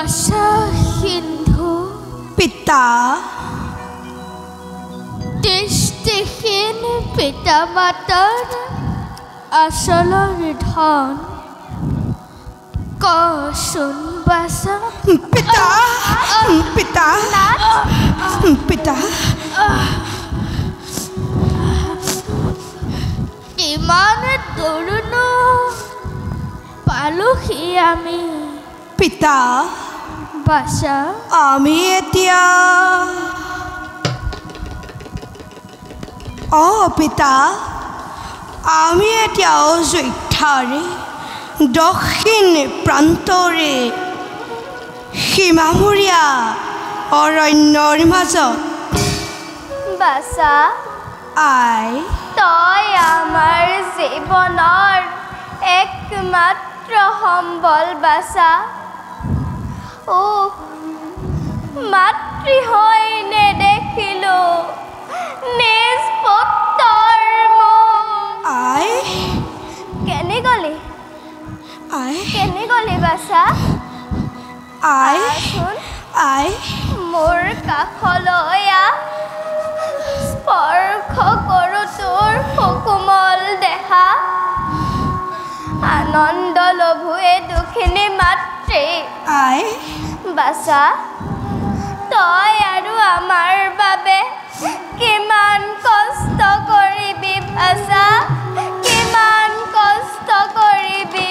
বাসা সিন্ধু পিতা দেশদেশীন পিতা মাতাৰ আচলৰ ধন কচোন বাসা পিতা পিতা পিতা কিমান দূৰনো পালোহি আমি পিতা বাসা আমি এতিয়া পিতা আমি এতিয়া অযোধ্যাৰে দক্ষিণ প্ৰান্তৰে সীমামূৰীয়া অৰণ্যৰ মাজত বাসা আই তই আমাৰ জীৱনৰ একমাত্ৰ সম্বল বাসা মাতৃ হৈ নেদেখিলো নিজ পুত্ৰৰ মুখ আই কেনে গলি আই কেনে গলি বাসা আই শুন আই মোৰ কাষলৈ স্পৰ্শ কৰোঁ তোৰ সুকোমল দেহা আনন্দ লভুৱে দুখিনী মাতৃ আই বাসা তই আৰু আমাৰ বাবে কিমান কষ্ট কৰিবি বাসা কিমান কষ্ট কৰিবি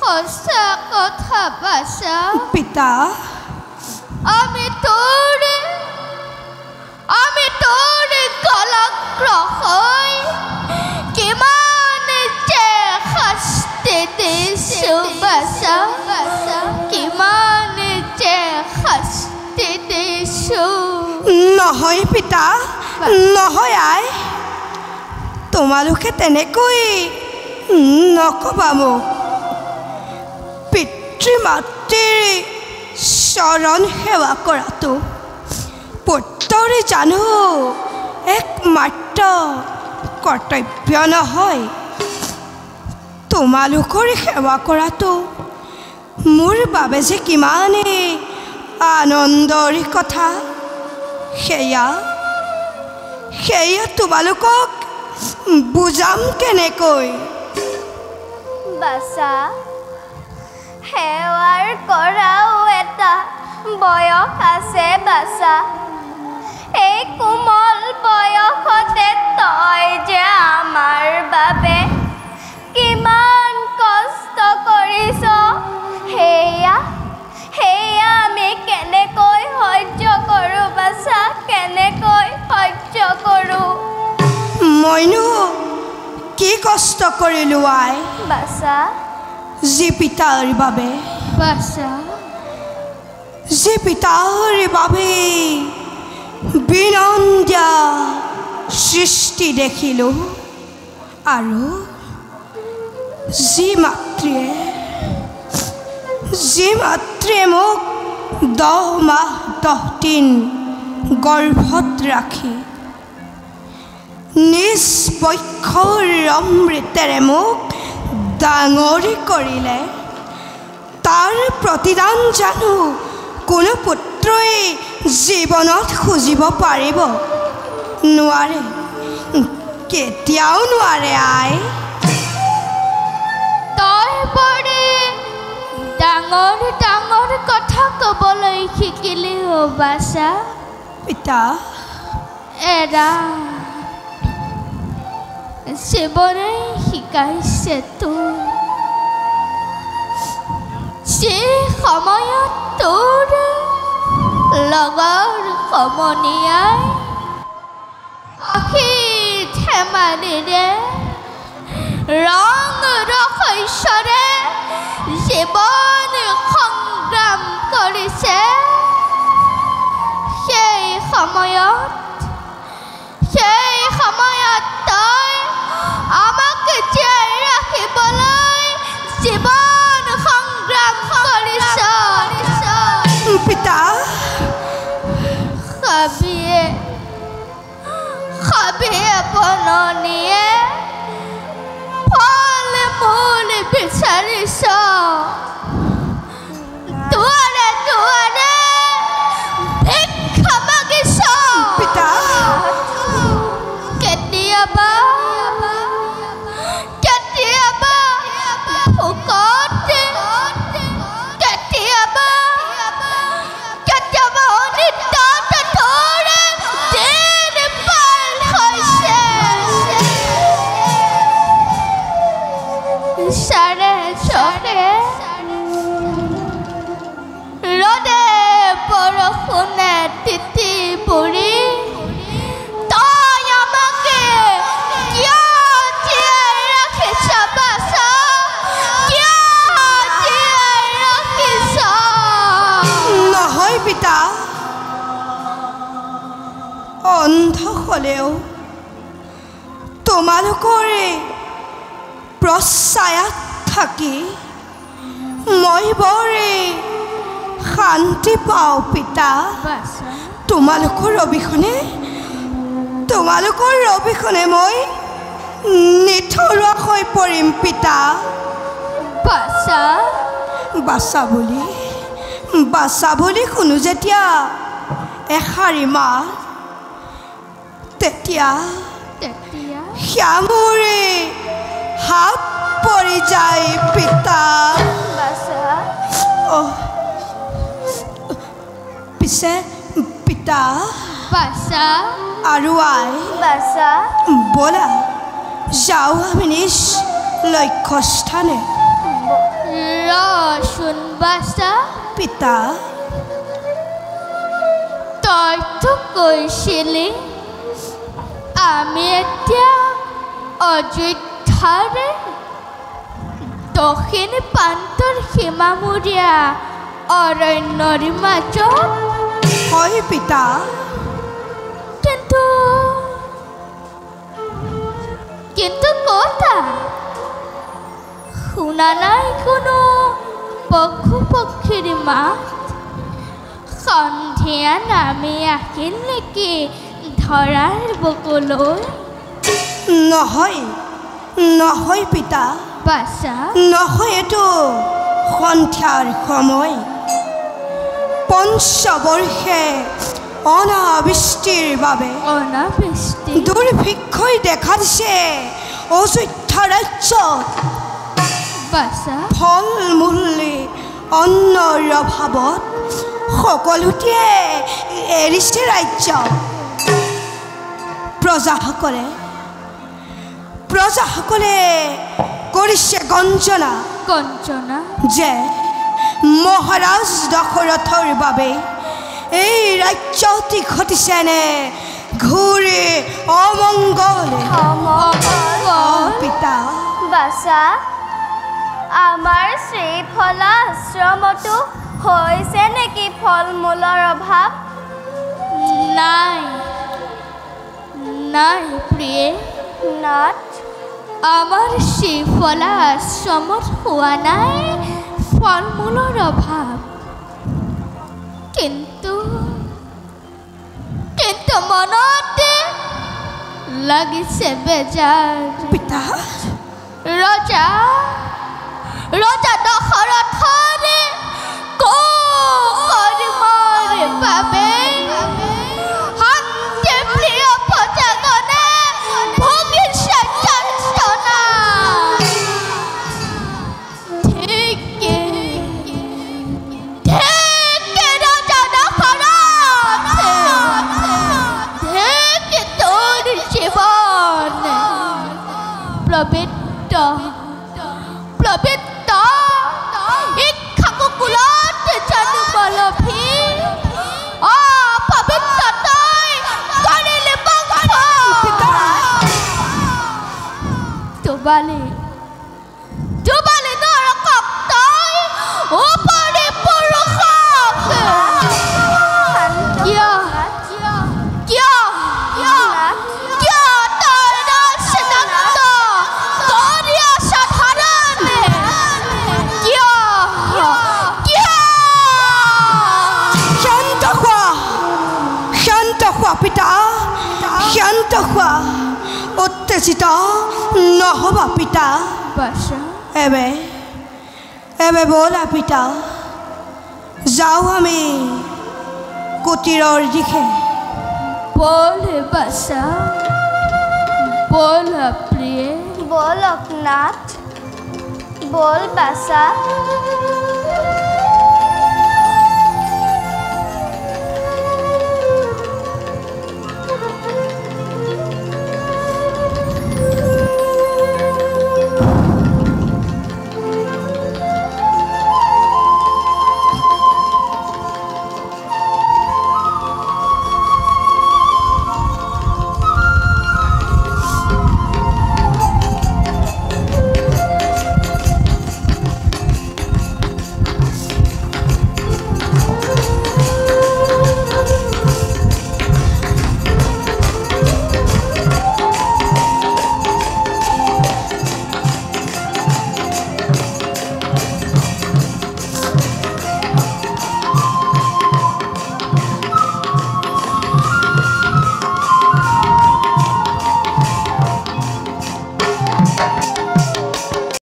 সঁচা কথা বাসা পিতা আমি তোৰ গলগ্ৰহৈ কিমান যে শাস্তি দিছোঁ বাসা কিমান যে শাস্তি দিছোঁ নহয় পিতা নহয় আই তোমালোকে তেনেকৈ নকবা মোক পিতৃ মাতৃৰ চৰণ সেৱা কৰাটো পুত্ৰৰে জানো একমাত্ৰ কৰ্তব্য নহয় তোমালোকৰ সেৱা কৰাটো মোৰ বাবে যে কিমানেই আনন্দৰ কথা সেয়া তোমালোকক বুজাম কেনেকৈ বাসা সেৱাৰ কৰাও এটা বয়স আছে বাসা এই কোমল বয়সতে তই যে আমাৰ বাবে কিমান কষ্ট কৰিছ সেয়া আমি কেনেকৈ সহ্য কৰোঁ বাসা কেনেকৈ সহ্য কৰোঁ মইনো কি কষ্ট কৰিলোঁ আই বাসা যি পিতাৰ বাবে বাসা যি পিতাৰ বাবে বিনন্দা সৃষ্টি দেখিলোঁ আৰু যি মাতৃয়ে মোক 10 মাহ 10 দিন গৰ্ভত ৰাখি নিজ বক্ষৰ অমৃতেৰে মোক ডাঙৰি কৰিলে তাৰ প্ৰতিদান জানো কোনো পুত্ৰই জীৱনত খুজিব পাৰিব নোৱাৰে কেতিয়াও নোৱাৰে আই তই বৰে ডাঙৰ ডাঙৰ কথা ক'বলৈ শিকিলি বাসা পিতা এৰা জীৱনে শিকাইছে তোৰ যে সময়ত তোৰ লগৰ সমনীয়াই অসী ধেমালিৰে ৰং ৰহস্যৰে জীৱন সংগ্ৰাম কৰিছে সেই সময়ত তই আমাক জীয়াই ৰাখিবলৈ জীৱন সংগ্ৰাম কৰিছ পিতা খাবিয়ে বননিয়ে ফল মূল বিচাৰিছ হয় পিতা অন্ধ হলেও তোমালোকৰে প্ৰচায়াত থাকি মই বৰে শান্তি পাওঁ পিতা তোমালোকৰ অবিহনে মই নিথৰুৱা হৈ পৰিম পিতা বাছা বুলি শুনো যেতিয়া এষাৰি মাত তেতিয়া শ্যামৰে হাত পৰি যায় পিতা পিছে পিতা আৰু আই ব'লা যাওঁ আমি নিজ লক্ষ্যস্থানে শুন বাছা পিতা তইতো কৈছিলি আমি এতিয়া অযোধ্যাৰে দক্ষিণ প্ৰান্তৰ সীমামূৰীয়া অৰণ্যৰ মাজত হয় পিতা কিন্তু কথা শুনা নাই কোনো পশু পক্ষীৰ মাত সন্ধিয়া নামি আহিল নেকি ধৰাৰ বুকুলৈ নহয় পিতা নহয় এইটো সন্ধিয়াৰ সময় পঞ্চবৰ্ষে অনাবৃষ্টিৰ বাবে দুৰ্ভিক্ষই দেখা দিছে অযোধ্যা ৰাজ্যত ফল মূল অন্নৰ অভাৱত সকলোতে এৰিছে ৰাজ্য প্ৰজাসকলে কৰিছে গঞ্জনা যে মহাৰাজ দশৰথৰ বাবে এই ৰাজ্যটি ঘটিছেনে ঘূৰি অমংগল পিতা বাছা আমাৰ শ্ৰীফলা আশ্ৰমতো হৈছে নেকি ফল মূলৰ অভাৱ নাই প্ৰিয়ে আমাৰ শ্ৰীফলা আশ্ৰমত হোৱা নাই ফল মূলৰ অভাৱ কিন্তু মনতে লাগিছে বেজাৰ পিতা ৰজা দশৰথৰে কৰ্মৰ বাবে শান্তি প্ৰিয় প্ৰজাগণে ভুগিছে যন্ত্ৰণা ৰজা দশৰথ তোৰ জীৱন পবিত্ৰ ইক্ষাকুকুলত জন্ম লভি অপবিত্ৰ তই কৰিলি বংশ ডুবালি নৰকক তই উপৰি পুৰুষক কিয় তই ৰাজনন্দ কৰিয়া সাধাৰণ কিয় শান্ত হোৱা পিতা শান্ত হোৱা উত্তেজিত নহ'বা পিতা এবে ব'লা পিতা যাওঁ আমি কুটিৰৰ দিশে বল বাছা বল প্ৰিয়ে বল অকনাথ বল বাছা